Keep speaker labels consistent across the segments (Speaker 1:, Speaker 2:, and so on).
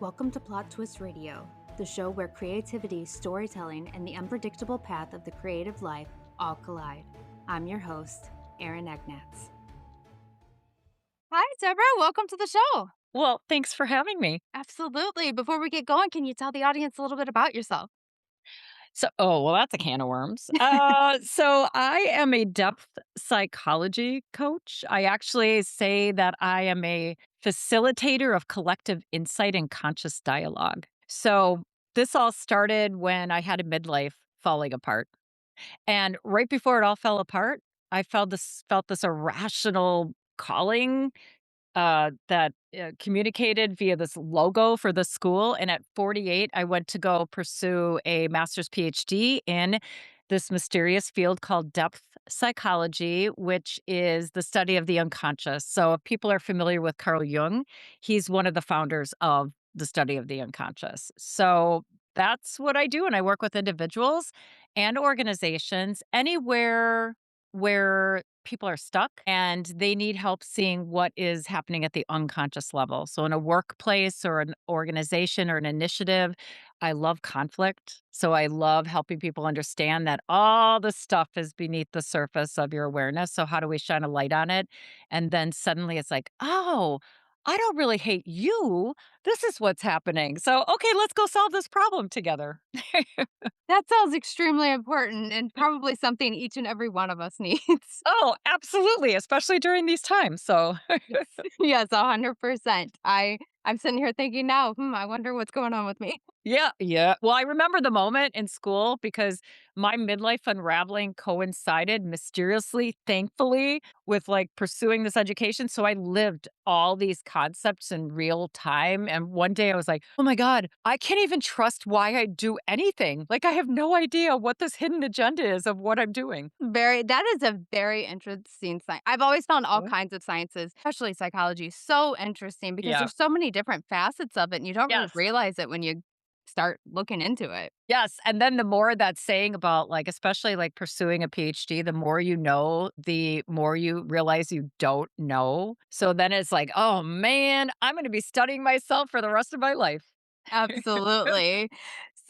Speaker 1: Welcome to Plot Twist Radio, the show where creativity, storytelling, and the unpredictable path of the creative life all collide. I'm your host, Erin Egnatz. Hi, Deborah. Welcome to the show.
Speaker 2: Well, thanks for having me.
Speaker 1: Absolutely. Before we get going, can you tell the audience a little bit about yourself?
Speaker 2: Well, that's a can of worms. So I am a depth psychology coach. I actually say that I am a facilitator of collective insight and conscious dialogue. So this all started when I had a midlife falling apart. And right before it all fell apart, I felt this irrational calling that communicated via this logo for the school. And at 48, I went to go pursue a master's PhD in this mysterious field called depth psychology, which is the study of the unconscious. So, if people are familiar with Carl Jung, he's one of the founders of the study of the unconscious. So, that's what I do. And I work with individuals and organizations anywhere where people are stuck and they need help seeing what is happening at the unconscious level. So, in a workplace or an organization or an initiative, I love conflict. So, I love helping people understand that all the stuff is beneath the surface of your awareness. So, how do we shine a light on it? And then suddenly it's like, oh, I don't really hate you. This is what's happening. So, okay, let's go solve this problem together.
Speaker 1: That sounds extremely important and probably something each and every one of us needs.
Speaker 2: Oh, absolutely, especially during these times. So,
Speaker 1: Yes. Yes, 100%. I'm sitting here thinking now, I wonder what's going on with me.
Speaker 2: yeah, yeah. Well, I remember the moment in school because my midlife unraveling coincided mysteriously, thankfully, with like pursuing this education. So I lived all these concepts in real time. And one day I was like, oh my God, I can't even trust why I do anything. Like, I have no idea what this hidden agenda is of what I'm doing.
Speaker 1: That is a very interesting science. I've always found all
Speaker 2: Yeah.
Speaker 1: kinds of sciences, especially psychology, so interesting because
Speaker 2: Yeah.
Speaker 1: there's so many different facets of it, and you don't really
Speaker 2: Yes.
Speaker 1: realize it when you start looking into it.
Speaker 2: Yes, and then the more that's saying about, like, especially, like, pursuing a PhD, the more you know, the more you realize you don't know. So then it's like, "Oh, man, I'm gonna be studying myself for the rest of my life."
Speaker 1: Absolutely.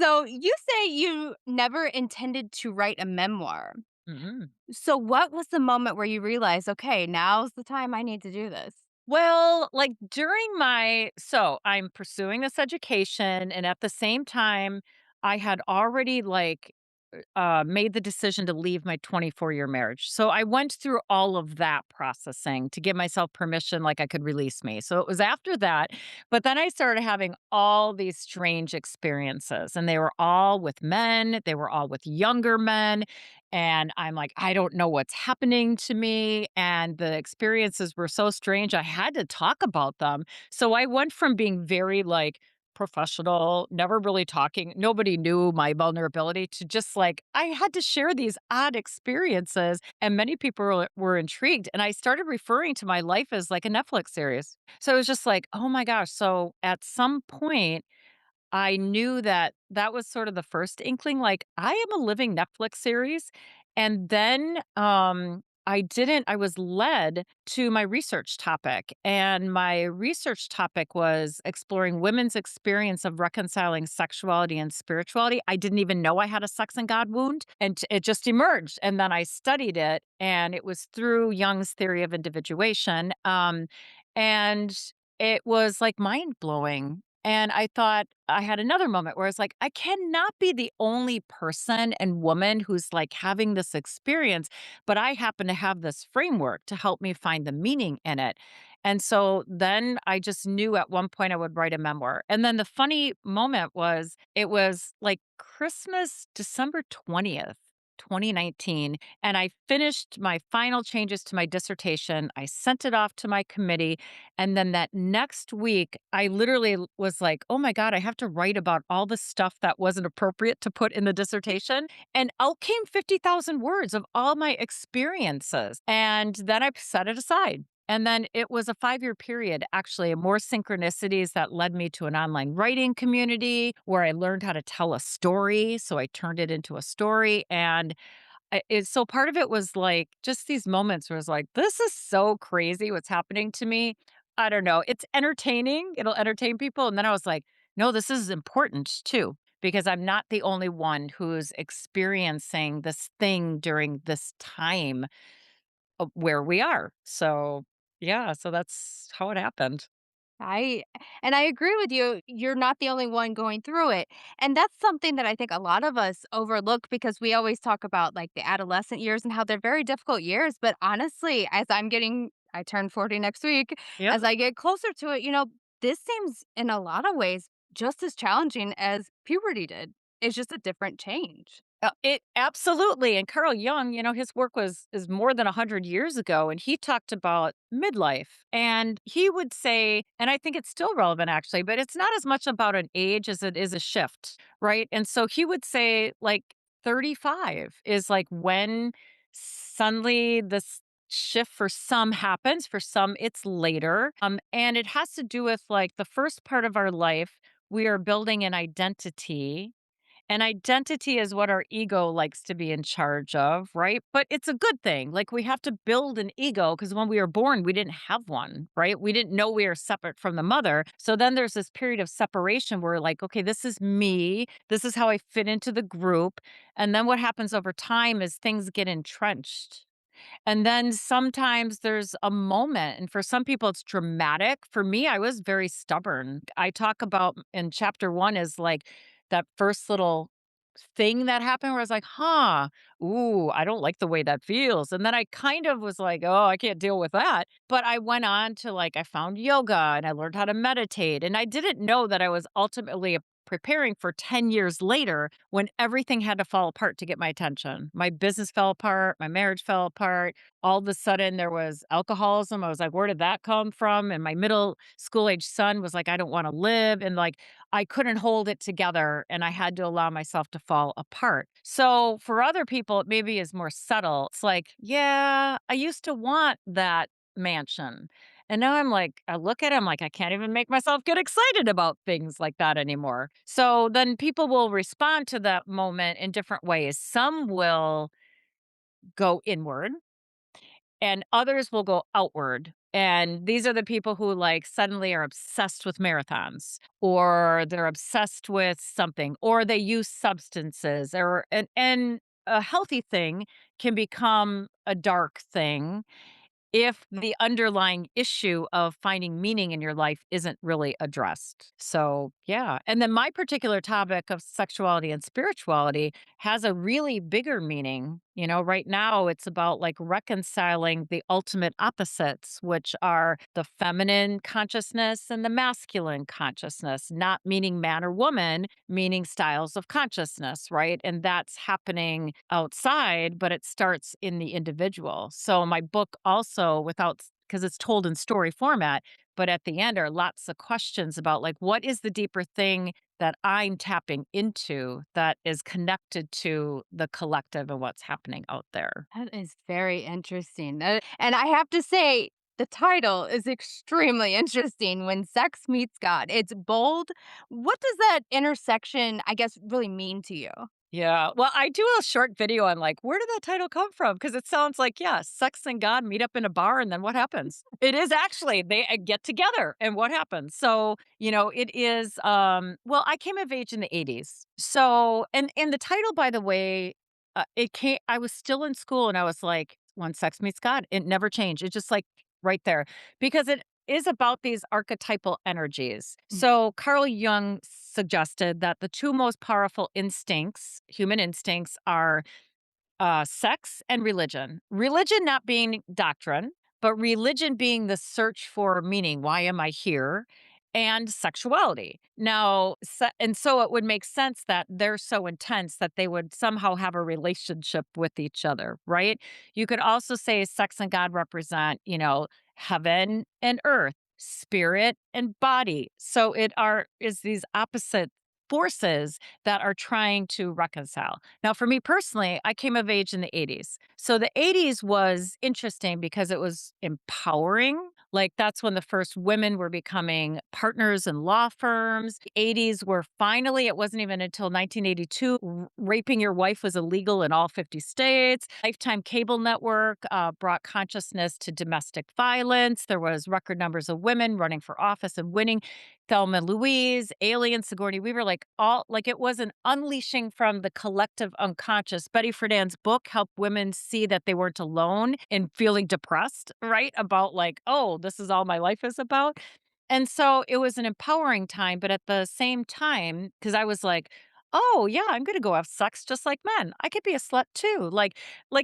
Speaker 1: So you say you never intended to write a memoir.
Speaker 2: Mhm.
Speaker 1: So what was the moment where you realized, okay, now's the time I need to do this?
Speaker 2: Well, like, I'm pursuing this education, and at the same time, I had already, like, made the decision to leave my 24-year marriage. So I went through all of that processing to give myself permission, like I could release me. So it was after that. But then I started having all these strange experiences, and they were all with men, they were all with younger men. And I'm like, I don't know what's happening to me. And the experiences were so strange. I had to talk about them. So I went from being very like, professional, never really talking. Nobody knew my vulnerability to just like, I had to share these odd experiences, and many people were intrigued. And I started referring to my life as like a Netflix series. So it was just like, oh my gosh. So at some point, I knew that that was sort of the first inkling, like, I am a living Netflix series, and then, I was led to my research topic, and my research topic was exploring women's experience of reconciling sexuality and spirituality. I didn't even know I had a sex and God wound, and it just emerged, and then I studied it, and it was through Jung's theory of individuation, and it was, like, mind-blowing. And I thought I had another moment where I was like, I cannot be the only person and woman who's like having this experience, but I happen to have this framework to help me find the meaning in it. And so then I just knew at one point I would write a memoir. And then the funny moment was it was like Christmas, December 20th, 2019. And I finished my final changes to my dissertation. I sent it off to my committee. And then that next week, I literally was like, oh my God, I have to write about all the stuff that wasn't appropriate to put in the dissertation. And out came 50,000 words of all my experiences. And then I set it aside. And then it was a 5-year period, actually, more synchronicities that led me to an online writing community where I learned how to tell a story. So I turned it into a story. And so part of it was like just these moments where I was like, this is so crazy what's happening to me. I don't know. It's entertaining. It'll entertain people. And then I was like, no, this is important too, because I'm not the only one who's experiencing this thing during this time of where we are. So, yeah, so that's how it happened.
Speaker 3: I and I agree with you. You're not the only one going through it. And that's something that I think a lot of us overlook because we always talk about like the adolescent years and how they're very difficult years. But honestly, I turn 40 next week.
Speaker 2: Yeah.
Speaker 3: As I get closer to it, this seems in a lot of ways just as challenging as puberty did. It's just a different change.
Speaker 2: It absolutely, and Carl Jung, his work is more than 100 years ago, and he talked about midlife, and he would say, and I think it's still relevant actually, but it's not as much about an age as it is a shift, right? And so he would say, like, 35 is like when suddenly this shift for some happens, for some it's later, and it has to do with like the first part of our life. We are building an identity, and identity is what our ego likes to be in charge of, right? But it's a good thing. Like, we have to build an ego because when we were born, we didn't have one, right? We didn't know we were separate from the mother. So then there's this period of separation where, like, okay, this is me. This is how I fit into the group. And then what happens over time is things get entrenched. And then sometimes there's a moment, and for some people it's dramatic. For me, I was very stubborn. I talk about in chapter 1 is like that first little thing that happened where I was like, huh, ooh, I don't like the way that feels. And then I kind of was like, oh, I can't deal with that. But I went on to like, I found yoga and I learned how to meditate. And I didn't know that I was ultimately preparing for 10 years later when everything had to fall apart to get my attention. My business fell apart, my marriage fell apart. All of a sudden there was alcoholism. I was like, where did that come from? And my middle school age son was like, I don't want to live. And like, I couldn't hold it together and I had to allow myself to fall apart. So for other people, it maybe is more subtle. It's like, yeah, I used to want that mansion. And now I'm like, I look at it, I'm like, I can't even make myself get excited about things like that anymore. So then people will respond to that moment in different ways. Some will go inward and others will go outward. And these are the people who like suddenly are obsessed with marathons or they're obsessed with something or they use substances or and a healthy thing can become a dark thing if the underlying issue of finding meaning in your life isn't really addressed. So, yeah. And then my particular topic of sexuality and spirituality has a really bigger meaning. Right now it's about like reconciling the ultimate opposites, which are the feminine consciousness and the masculine consciousness, not meaning man or woman, meaning styles of consciousness, right? And that's happening outside, but it starts in the individual. So my book also without because it's told in story format, but at the end are lots of questions about like what is the deeper thing that I'm tapping into that is connected to the collective and what's happening out there.
Speaker 3: That is very interesting. And I have to say, the title is extremely interesting. When Sex Meets God. It's bold. What does that intersection, I guess, really mean to you?
Speaker 2: Yeah. Well, I do a short video on like, where did that title come from? Because it sounds like, yeah, sex and God meet up in a bar and then what happens? It is actually, they get together and what happens? So, it is, well, I came of age in the 80s. So, and the title, by the way, I was still in school and I was like, when sex meets God, it never changed. It's just like right there because it is about these archetypal energies.
Speaker 3: Mm.
Speaker 2: So, Carl Jung suggested that the two most powerful instincts, human instincts, are sex and religion. Religion not being doctrine, but religion being the search for meaning. Why am I here? And sexuality. Now, and so it would make sense that they're so intense that they would somehow have a relationship with each other, right? You could also say sex and God represent, heaven and earth, spirit and body. So it is these opposite forces that are trying to reconcile. Now, for me personally, I came of age in the 80s. So the 80s was interesting because it was empowering. Like, that's when the first women were becoming partners in law firms. The 80s were finally, it wasn't even until 1982, raping your wife was illegal in all 50 states. Lifetime cable network brought consciousness to domestic violence. There was record numbers of women running for office and winning. Thelma and Louise, Alien, Sigourney Weaver, like all like it was an unleashing from the collective unconscious. Betty Friedan's book helped women see that they weren't alone in feeling depressed, right? About like, oh, this is all my life is about. And so it was an empowering time, but at the same time, because I was like, oh yeah, I'm gonna go have sex just like men. I could be a slut too. Like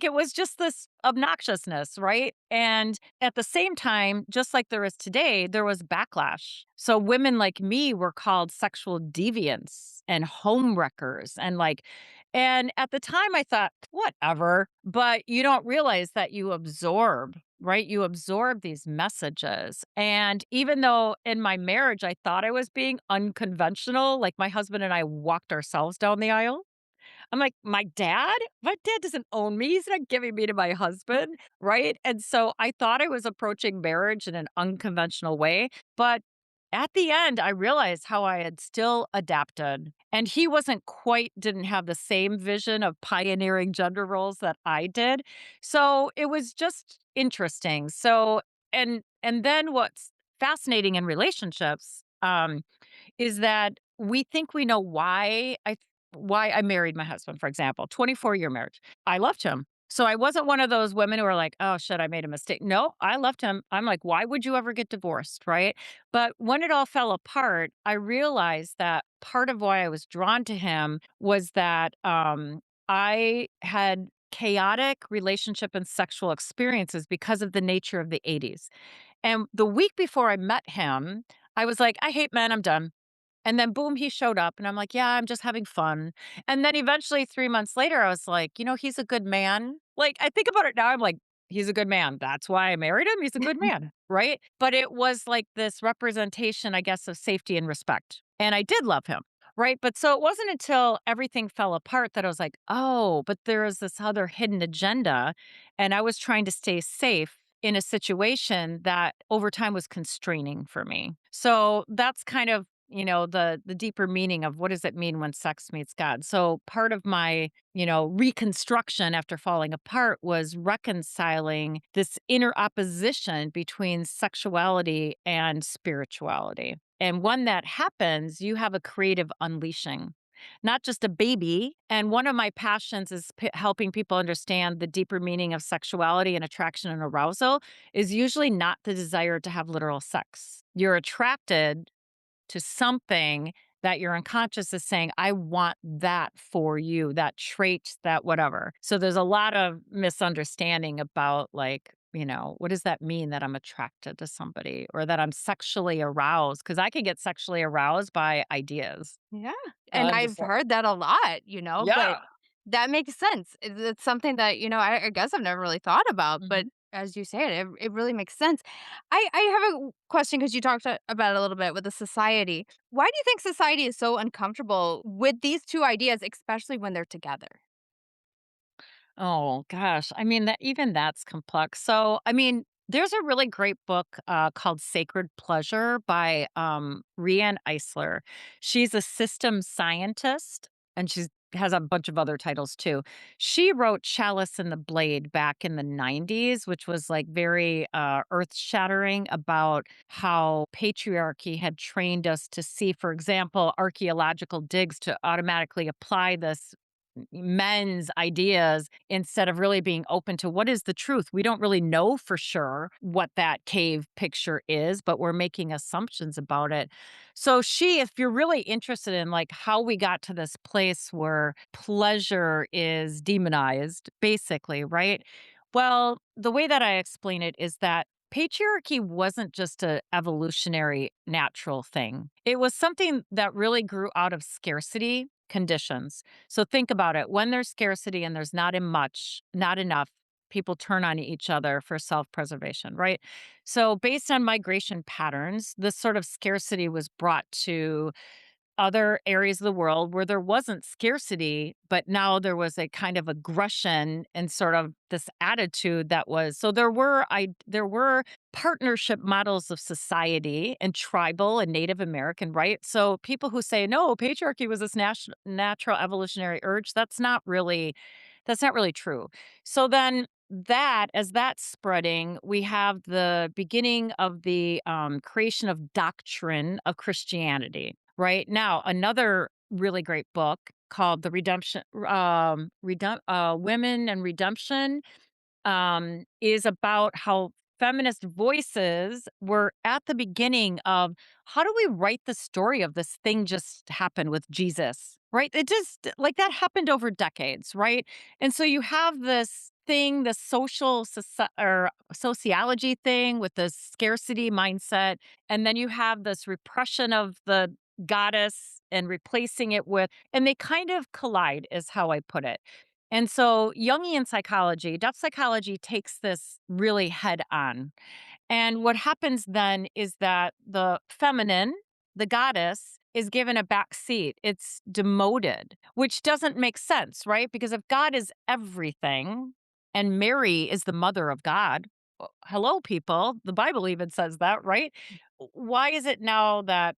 Speaker 2: it was just this obnoxiousness, right? And at the same time, just like there is today, there was backlash. So women like me were called sexual deviants and home wreckers and at the time I thought, whatever, but you don't realize that you absorb, right? You absorb these messages. And even though in my marriage I thought I was being unconventional, like my husband and I walked ourselves down the aisle. I'm like, "My dad? My dad doesn't own me. He's not giving me to my husband." Right? And so I thought I was approaching marriage in an unconventional way. But at the end, I realized how I had still adapted. And he didn't have the same vision of pioneering gender roles that I did. So it was just interesting. And then what's fascinating in relationships, is that we think we know why I married my husband, for example, 24-year marriage. I loved him. So I wasn't one of those women who are like, "Oh, shit, I made a mistake." No, I loved him. I'm like, "Why would you ever get divorced?" Right? But when it all fell apart, I realized that part of why I was drawn to him was that I had chaotic relationship and sexual experiences because of the nature of the 80s. And the week before I met him, I was like, "I hate men. I'm done." And then boom, he showed up and I'm like, "Yeah, I'm just having fun." And then eventually 3 months later, I was like, he's a good man." Like, I think about it now, I'm like, "He's a good man. That's why I married him. He's a good man." Right? But it was like this representation, I guess, of safety and respect. And I did love him. Right? But so it wasn't until everything fell apart that I was like, "Oh, but there is this other hidden agenda." And I was trying to stay safe in a situation that over time was constraining for me. So that's kind of the deeper meaning of what does it mean when sex meets God. So part of my reconstruction after falling apart was reconciling this inner opposition between sexuality and spirituality. And when that happens, you have a creative unleashing, not just a baby. And one of my passions is helping people understand the deeper meaning of sexuality and attraction and arousal is usually not the desire to have literal sex. You're attracted to something that your unconscious is saying, "I want that for you, that trait, that whatever." So there's a lot of misunderstanding about what does that mean that I'm attracted to somebody or that I'm sexually aroused? Because I can get sexually aroused by ideas.
Speaker 3: Yeah, and
Speaker 2: I'm
Speaker 3: I've
Speaker 2: just like,
Speaker 3: heard that a lot, but
Speaker 2: yeah.
Speaker 3: that makes sense. It's something that, I guess I've never really thought about, but
Speaker 2: Mhm.
Speaker 3: as you say it really makes sense. I have a question because you talked about it a little bit with the society. Why do you think society is so uncomfortable with these two ideas, especially when they're together?
Speaker 2: Oh gosh. I mean that's complex. So I mean, there's a really great book called Sacred Pleasure by Riane Eisler. She's a systems scientist and she has a bunch of other titles too. She wrote Chalice and the Blade back in the 90s, which was like very earth shattering about how patriarchy had trained us to see, for example, archaeological digs to automatically apply this men's ideas instead of really being open to what is the truth. We don't really know for sure what that cave picture is, but we're making assumptions about it. So if you're really interested in like how we got to this place where pleasure is demonized, basically, right? Well, the way that I explain it is that patriarchy wasn't just a evolutionary natural thing. It was something that really grew out of scarcity conditions. So think about it. When there's scarcity and there's not enough, people turn on each other for self-preservation, right? So based on migration patterns, this sort of scarcity was brought to other areas of the world where there wasn't scarcity, but now there was a kind of aggression and sort of this attitude that was so there were partnership models of society and tribal and Native American, right? So people who say no, patriarchy was this natural evolutionary urge, that's not really true. So then that as that's spreading, we have the beginning of the creation of doctrine of Christianity. Right now, another really great book called the Women and Redemption is about how feminist voices were at the beginning of how do we write the story of this thing just happened with Jesus, right? It just like that happened over decades, right? And so you have this thing, the or sociology thing with the scarcity mindset, and then you have this repression of the goddess and replacing it with, and they kind of collide, is how I put it. And so Jungian psychology, depth psychology takes this really head on. And what happens then is that the feminine, the goddess, is given a back seat. It's demoted, which doesn't make sense, right? Because if God is everything and Mary is the mother of God, hello, people. The Bible even says that, right? Why is it now that,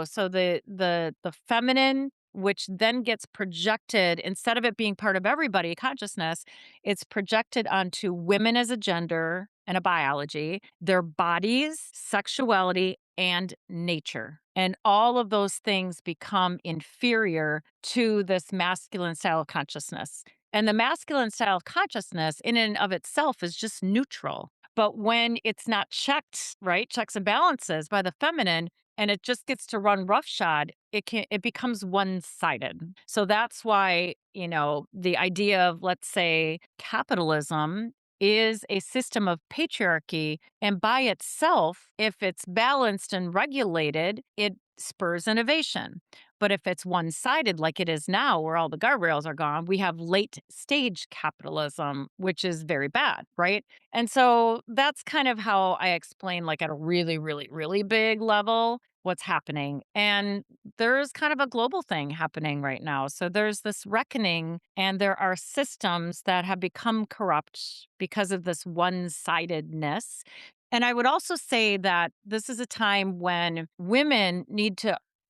Speaker 2: so the feminine, which then gets projected instead of it being part of everybody consciousness, it's projected onto women as a gender and a biology, their bodies, sexuality, and nature. And all of those things become inferior to this masculine style of consciousness. And the masculine style of consciousness, in and of itself, is just neutral. But when it's not checked, right, checks and balances by the feminine, and it just gets to run roughshod, it becomes one-sided. So that's why, the idea of, let's say, capitalism is a system of patriarchy, and by itself, if it's balanced and regulated, it spurs innovation. But if it's one-sided like it is now, where all the guardrails are gone, we have late stage capitalism, which is very bad, right? And so that's kind of how I explain, like at a really, really, really big level, what's happening. And there's kind of a global thing happening right now. So there's this reckoning, and there are systems that have become corrupt because of this one sidedness. And I would also say that this is a time when women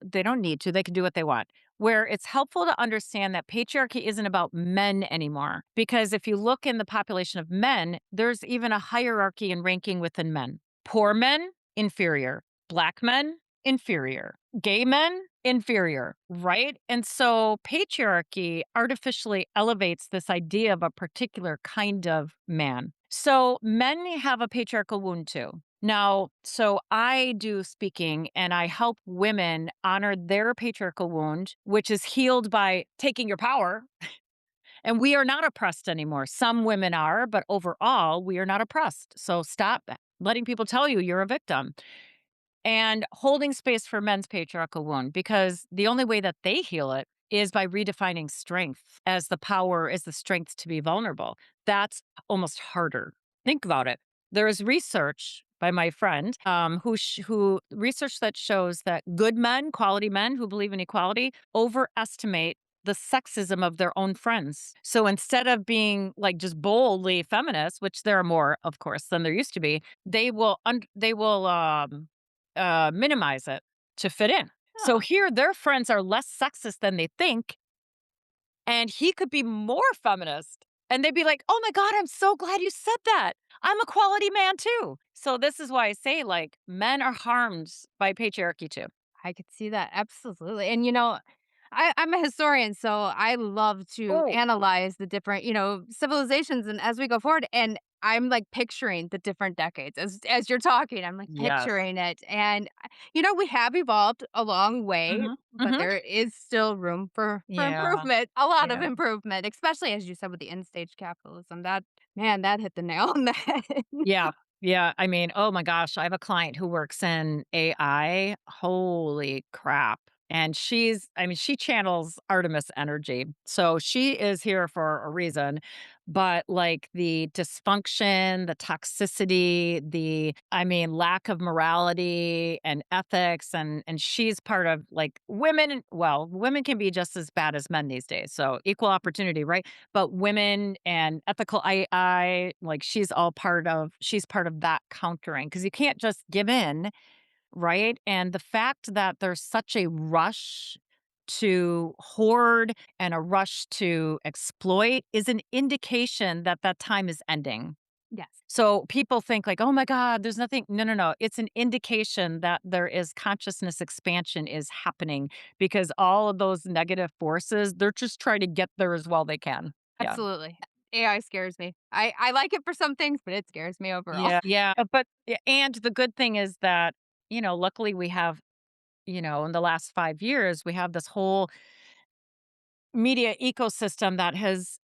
Speaker 2: they don't need to, they can do what they want, where it's helpful to understand that patriarchy isn't about men anymore. Because if you look in the population of men, there's even a hierarchy and ranking within men. Poor men, inferior. Black men, inferior. Gay men, inferior, right? And so patriarchy artificially elevates this idea of a particular kind of man. So men have a patriarchal wound too. Now, so I do speaking and I help women honor their patriarchal wound, which is healed by taking your power. And we are not oppressed anymore. Some women are, but overall, we are not oppressed. So stop letting people tell you you're a victim, and holding space for men's patriarchal wound, because the only way that they heal it is by redefining strength as the power, as the strength to be vulnerable. That's almost harder. Think about it. There is research by my friend who research that shows that good men, quality men who believe in equality, overestimate the sexism of their own friends. So instead of being like just boldly feminist, which there are more, of course, than there used to be, they will minimize it to fit in. So
Speaker 3: Huh.
Speaker 2: here, their friends are less sexist than they think, and he could be more feminist. And they'd be like, oh my God, I'm so glad you said that. I'm a quality man too. So this is why I say, like, men are harmed by patriarchy too.
Speaker 3: I could see that, absolutely, and, I'm a historian, so I love to
Speaker 2: Oh,
Speaker 3: analyze the different, civilizations, and as we go forward, and I'm, like, picturing the different decades as you're talking, I'm, like,
Speaker 2: yes.
Speaker 3: picturing it, and, we have evolved a long way,
Speaker 2: Hmm.
Speaker 3: but
Speaker 2: Hmm.
Speaker 3: there is still room for
Speaker 2: Yeah.
Speaker 3: improvement, a lot of
Speaker 2: Yeah.
Speaker 3: improvement, especially as you said with the end stage capitalism, that man, that hit the nail on the head.
Speaker 2: Yeah. Yeah. I mean, oh my gosh, I have a client who works in AI. Holy crap. And she channels Artemis energy. So she is here for a reason. But like the dysfunction, the toxicity, lack of morality and ethics. And she's part of like women can be just as bad as men these days. So equal opportunity, right? But women and ethical AI, like she's part of that countering, because you can't just give in, right? And the fact that there's such a rush to hoard and a rush to exploit is an indication that that time is ending.
Speaker 3: Yes.
Speaker 2: So people think like, "Oh my god, there's nothing." No, no, no. It's an indication that there is consciousness expansion is happening because all of those negative forces, they're just trying to get there as well they can. Yeah.
Speaker 3: Absolutely. AI scares me. I like it for some things, but it scares me overall.
Speaker 2: Yeah. Yeah. But and the good thing is that, luckily we have, in the last 5 years, we have this whole media ecosystem that has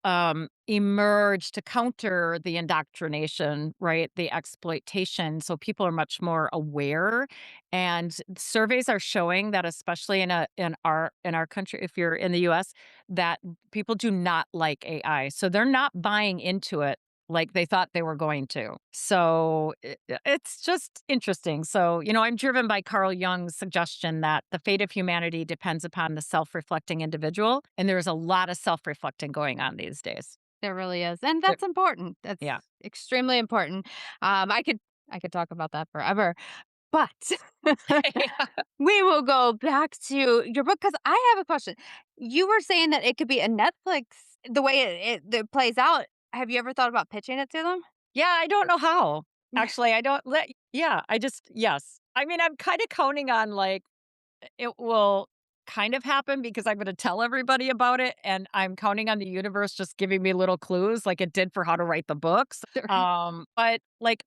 Speaker 2: emerged to counter the indoctrination, right? The exploitation. So people are much more aware, and surveys are showing that, especially in our country, if you're in the U.S., that people do not like AI. So they're not buying into it like they thought they were going to. So it's just interesting. So, I'm driven by Carl Jung's suggestion that the fate of humanity depends upon the self reflecting individual. And there's a lot of self reflecting going on these days.
Speaker 3: There really is, and
Speaker 2: There-
Speaker 3: that's important. That's
Speaker 2: yeah.
Speaker 3: extremely important. I could talk about that forever, but we will go back to your book because I have a question. You were saying that it could be a Netflix the way it plays out. Have you ever thought about pitching it to them?
Speaker 2: Yeah. I don't know how. Actually, I don't let, yeah. Yes. I mean, I'm kind of counting on like, it will kind of happen because I'm gonna tell everybody about it, and I'm counting on the universe just giving me little clues like it did for how to write the books.
Speaker 3: Sure.
Speaker 2: But, like,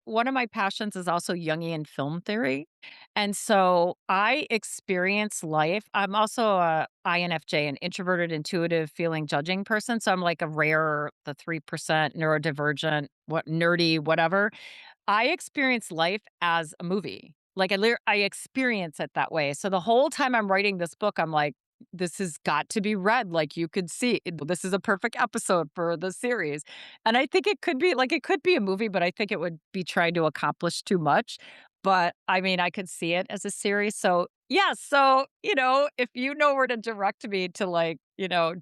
Speaker 2: one of my passions is also Jungian film theory, and so I experience life. I'm also a INFJ, an introverted, intuitive, feeling, judging person, so I'm like a rare, the 3% neurodivergent, nerdy, whatever. I experience life as a movie. Like, I experience it that way. So the whole time I'm writing this book, I'm like, "This has got to be read, like, you could see this is a perfect episode for the series." And I think it could be a movie, but I think it would be trying to accomplish too much. But, I mean, I could see it as a series. So, yeah, so, if you know where to direct me to, like,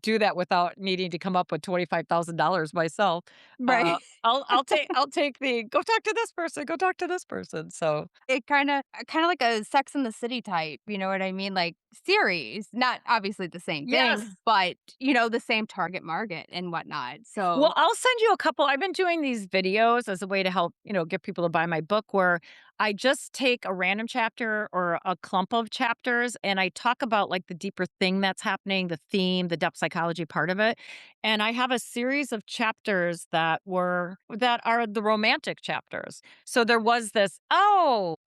Speaker 2: do that without needing to come up with $25,000 myself,
Speaker 3: Right.
Speaker 2: I'll take the, "Go talk to this person, go talk to this person." So,
Speaker 3: It kinda like a Sex and the City type, you know what I mean? Like, series, not obviously the same
Speaker 2: yes.
Speaker 3: thing, but, the same target market and whatnot,
Speaker 2: Well,
Speaker 3: so
Speaker 2: I'll send you a couple. I've been doing these videos as a way to help, get people to buy my book, where I just take a random chapter or a clump of chapters and I talk about like the deeper thing that's happening, the theme, the depth psychology part of it. And I have a series of chapters that are the romantic chapters. So there was this, oh,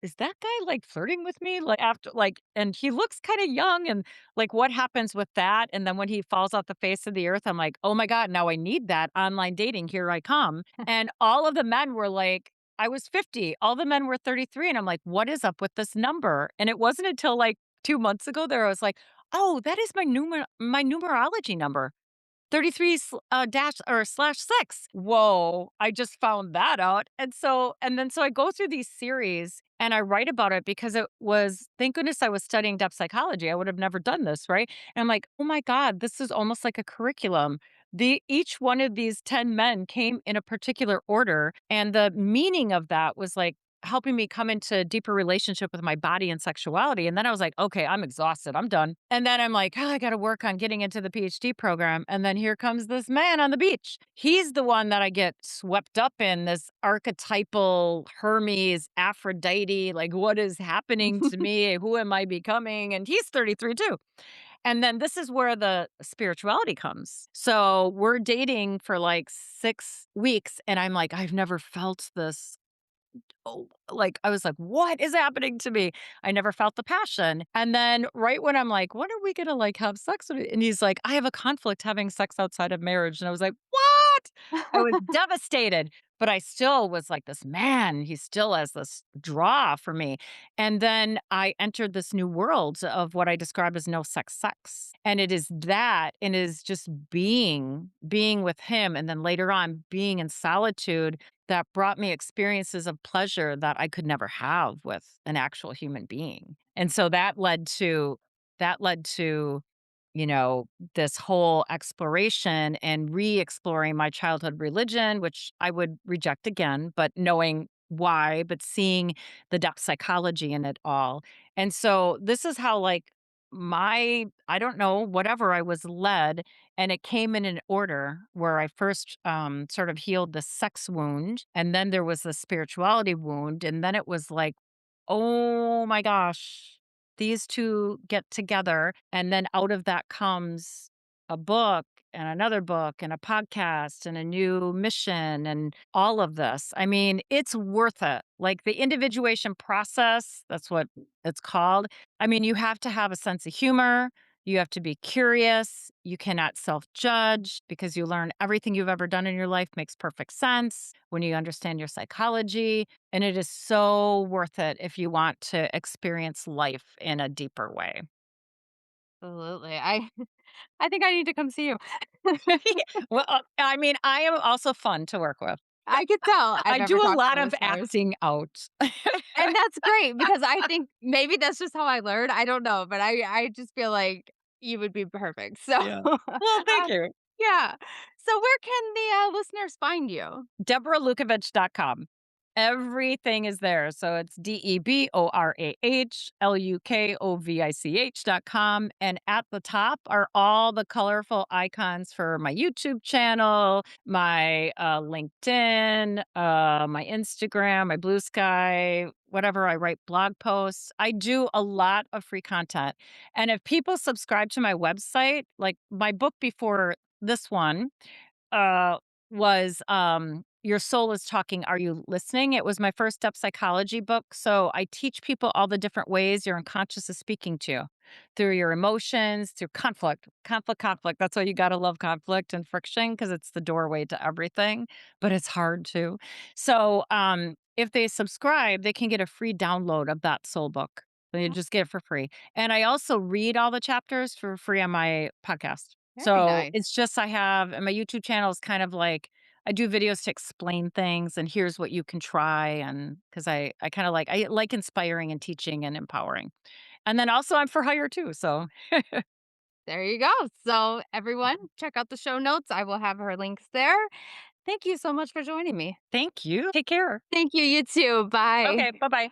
Speaker 2: is that guy like flirting with me? Like after like, and he looks kind of young, and like, what happens with that? And then when he falls off the face of the earth, I'm like, "Oh my god, now I need that online dating, here I come." And all of the men were like, I was 50, all the men were 33, and I'm like, "What is up with this number?" And it wasn't until, like, 2 months ago there I was like, "Oh, that is my numerology number. 33 dash or slash 6. Whoa, I just found that out. And so I go through these series and I write about it because it was, thank goodness I was studying depth psychology. I would have never done this, right? And I'm like, "Oh my God, this is almost like a curriculum." Each one of these 10 men came in a particular order. And the meaning of that was like helping me come into a deeper relationship with my body and sexuality. And then I was like, "Okay, I'm exhausted. I'm done." And then I'm like, "Oh, I got to work on getting into the PhD program." And then here comes this man on the beach. He's the one that I get swept up in, this archetypal Hermes, Aphrodite, like, what is happening to me? Who am I becoming? And he's 33 too. And then this is where the spirituality comes. So we're dating for like 6 weeks. And I'm like, I've never felt this. Oh, like, I was like, "What is happening to me?" I never felt the passion. And then right when I'm like, "When are we gonna, like, have sex?" And he's like, "I have a conflict having sex outside of marriage." And I was like, "What?" I was devastated, but I still was like, "This man, he still has this draw for me." And then I entered this new world of what I describe as no sex. And it is that, and it is just being with him, and then later on being in solitude that brought me experiences of pleasure that I could never have with an actual human being. And so that led to, you know, this whole exploration and re-exploring my childhood religion, which I would reject again, but knowing why, but seeing the depth psychology in it all. And so this is how, like, I don't know, whatever I was led, and it came in an order where I first sort of healed the sex wound, and then there was the spirituality wound, and then it was like, oh my gosh, these two get together, and then out of that comes a book and another book and a podcast and a new mission and all of this. I mean, it's worth it. Like the individuation process, that's what it's called. I mean, you have to have a sense of humor. You have to be curious. You cannot self judge because you learn everything you've ever done in your life makes perfect sense when you understand your psychology. And it is so worth it if you want to experience life in a deeper way.
Speaker 3: Absolutely. I think I need to come see you.
Speaker 2: Well, I mean, I am also fun to work with.
Speaker 3: I could tell. I've
Speaker 2: I do
Speaker 3: never
Speaker 2: a
Speaker 3: talked to
Speaker 2: lot of
Speaker 3: listeners.
Speaker 2: acting out.
Speaker 3: And that's great because I think maybe that's just how I learn. I don't know, but I just feel like you would be perfect. So,
Speaker 2: Yeah. Well, thank you.
Speaker 3: yeah. So where can the listeners find you?
Speaker 2: DeborahLukovich.com. Everything is there. So it's DeborahLukovich.com. And at the top are all the colorful icons for my YouTube channel, my LinkedIn, my Instagram, my Blue Sky, whatever. I write blog posts. I do a lot of free content. And if people subscribe to my website, like my book before this one, uh, was Your Soul is Talking, Are You Listening? It was my first step psychology book. So I teach people all the different ways your unconscious is speaking to you through your emotions, through conflict. That's why you got to love conflict and friction because it's the doorway to everything, but it's hard too. So if they subscribe, they can get a free download of that soul book. So you
Speaker 3: Oh,
Speaker 2: just get it for free. And I also read all the chapters for free on my podcast.
Speaker 3: very
Speaker 2: So,
Speaker 3: nice.
Speaker 2: it's just I have and my YouTube channel is kind of like I do videos to explain things and here's what you can try and because I kinda I like inspiring and teaching and empowering. And then also I'm for hire too, so
Speaker 3: There you go. So everyone, check out the show notes. I will have her links there. Thank you so much for joining me.
Speaker 2: thank you. Take care.
Speaker 3: Thank you. You too. Bye.
Speaker 2: Okay, bye-bye.